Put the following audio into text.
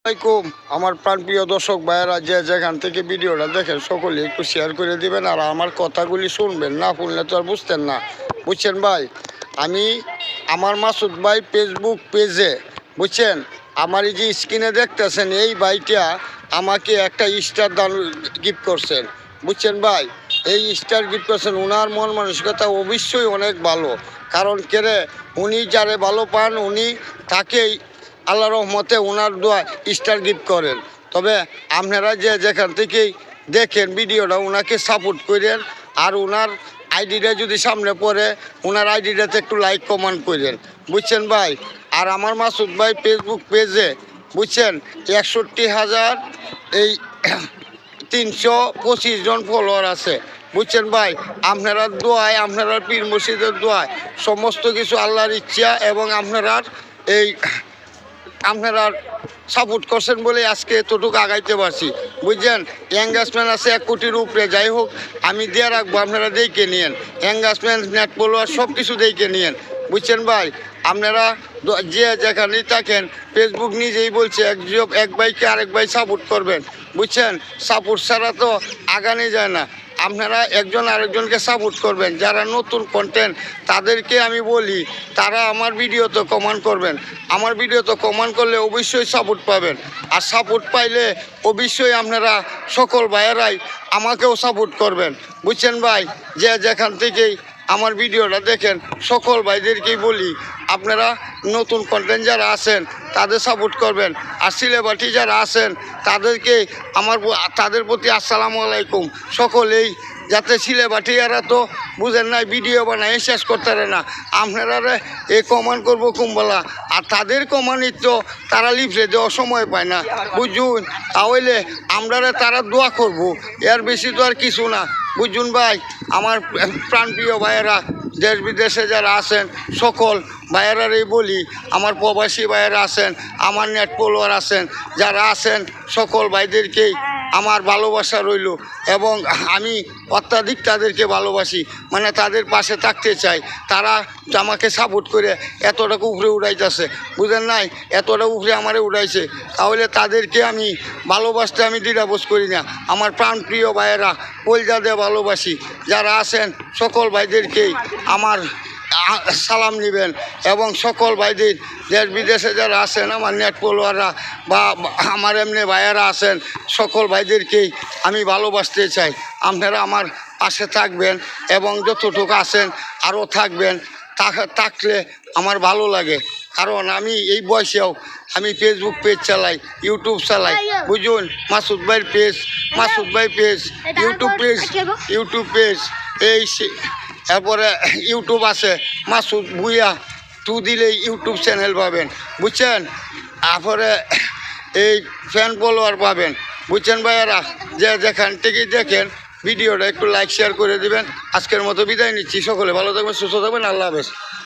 আসসালামাইকুম আমার প্রাণপ্রিয় দর্শক ভাইয়েরা যে যেখান থেকে ভিডিওটা দেখেন সকলে একটু শেয়ার করে দিবেন আর আমার কথাগুলি শুনবেন, না শুনলে তো আর বুঝতেন না, বুঝছেন ভাই। আমি আমার মাসুদ ভাই ফেসবুক পেজে, বুঝছেন, আমার এই যে স্ক্রিনে দেখতেছেন এই ভাইটা আমাকে একটা স্টার দান গিফট করছেন, বুঝছেন ভাই। এই স্টার গিফট করছেন, ওনার মন মানসিকতা অবশ্যই অনেক ভালো। কারণ কেরে উনি যারে ভালো পান উনি তাকেই আল্লাহ রহমতে ওনার দোয়া স্টার গিফট করেন। তবে আপনারা যে যেখান থেকেই দেখেন ভিডিওটা ওনাকে সাপোর্ট করেন, আর ওনার আইডিটা যদি সামনে পড়ে ওনার আইডিটাতে একটু লাইক কমেন্ট করেন, বুঝছেন ভাই। আর আমার মাসুদ ভাই ফেসবুক পেজে, বুঝছেন, 61,000 এই 325 জন ফলোয়ার আছে, বুঝছেন ভাই। আপনারা দোয়ায়, আপনারা পীর মসজিদের দোয়ায় সমস্ত কিছু আল্লাহর ইচ্ছা এবং আপনারা সাপোর্ট করছেন বলে আজকে এতটুকু আগাইতে পারছি, বুঝছেন। এঙ্গেজমেন্ট আছে 1 কোটির উপরে, যাই হোক আমি দিয়ে রাখবো, আপনারা দেখে নিয়েন। এঙ্গেজমেন্ট, নেট ফলোয়ার সব কিছু দেখে নিয়েন, বুঝছেন ভাই। আপনারা যে যেখানেই থাকেন ফেসবুক নিজেই বলছে এক ভাইকে আরেক ভাই সাপোর্ট করবেন, বুঝছেন। সাপোর্ট ছাড়া তো আগানো যায় না। আপনারা একজন আরেকজনকে সাপোর্ট করবেন। যারা নতুন কন্টেন্ট তাদেরকে আমি বলি তারা আমার ভিডিওতে কমেন্ট করবেন। আমার ভিডিওতে কমেন্ট করলে অবশ্যই সাপোর্ট পাবেন। আর সাপোর্ট পাইলে অবশ্যই আপনারা সকল ভাইয়েরাই আমাকেও সাপোর্ট করবেন, বুঝছেন ভাই। যে যেখান থেকেই আমার ভিডিওটা দেখেন সকল ভাইদেরকেই বলি আপনারা নতুন কন্টেন্ট যারা আছেন তাদের সাপোর্ট করবেন। আর সিলেবাটি যারা আছেন তাদেরকে তাদের প্রতি আসসালামু আলাইকুম। সকলেই যাতে সিলেবাটিয়ারা তো বুঝেন নাই ভিডিও বানায় শেষ করতে পারে না, আপনারা এই কমান করবো কুম্বলা। আর তাদের কমানি তো তারা লিফলে দেওয়ার সময় পায় না, বুঝুন। তাহলে আমরা তারা দোয়া করব, এর বেশি তো আর কিছু না, বুঝুন ভাই। আমার প্রাণপ্রিয় ভাইয়েরা দেশ বিদেশে যারা আছেন সকল ভাইয়েরারই বলি, আমার প্রবাসী ভাইয়েরা আছেন, আমার নেট ফলোয়ার আছেন, যারা আছেন সকল ভাইদেরকেই আমার ভালোবাসা রইল। এবং আমি অত্যাধিক তাদেরকে ভালোবাসি, মানে তাদের পাশে থাকতে চাই। তারা আমাকে সাপোর্ট করে এতটাকে উপরে উঠাইতেছে, বুঝেন নাই, এতটা উপরে আমারে উঠাইছে। তাহলে তাদেরকে আমি ভালোবাসতে আমি দ্বিধাবোধ করি না। আমার প্রাণপ্রিয় ভাইয়েরা কলজা দিয়ে ভালোবাসি, যারা আছেন সকল ভাইদেরকেই আমার সালাম নেবেন। এবং সকল ভাইদের দেশ বিদেশে যারা আছেন আমার নেট ফলোয়াররা বা আমার এমনি ভাইয়েরা আছেন সকল ভাইদেরকেই আমি ভালোবাসতে চাই। আপনারা আমার পাশে থাকবেন এবং যতটুকু আছেন আরও থাকবেন, থাকলে আমার ভালো লাগে। কারণ আমি এই বয়সেও আমি ফেসবুক পেজ চালাই, ইউটিউব চালাই, বুঝুন। মাসুদ ভাই পেজ ইউটিউব পেজ এই, এরপরে ইউটিউব আছে মাসুদ ভুইয়া দিলেই ইউটিউব চ্যানেল পাবেন, বুঝছেন। তারপরে এই ফ্যান ফলোয়ার পাবেন, বুঝছেন ভাইয়ারা। যে যেখান থেকেই দেখেন ভিডিওটা একটু লাইক শেয়ার করে দিবেন। আজকের মতো বিদায় নিচ্ছি, সকলে ভালো থাকবেন, সুস্থ থাকবেন, আল্লাহ হাফেজ।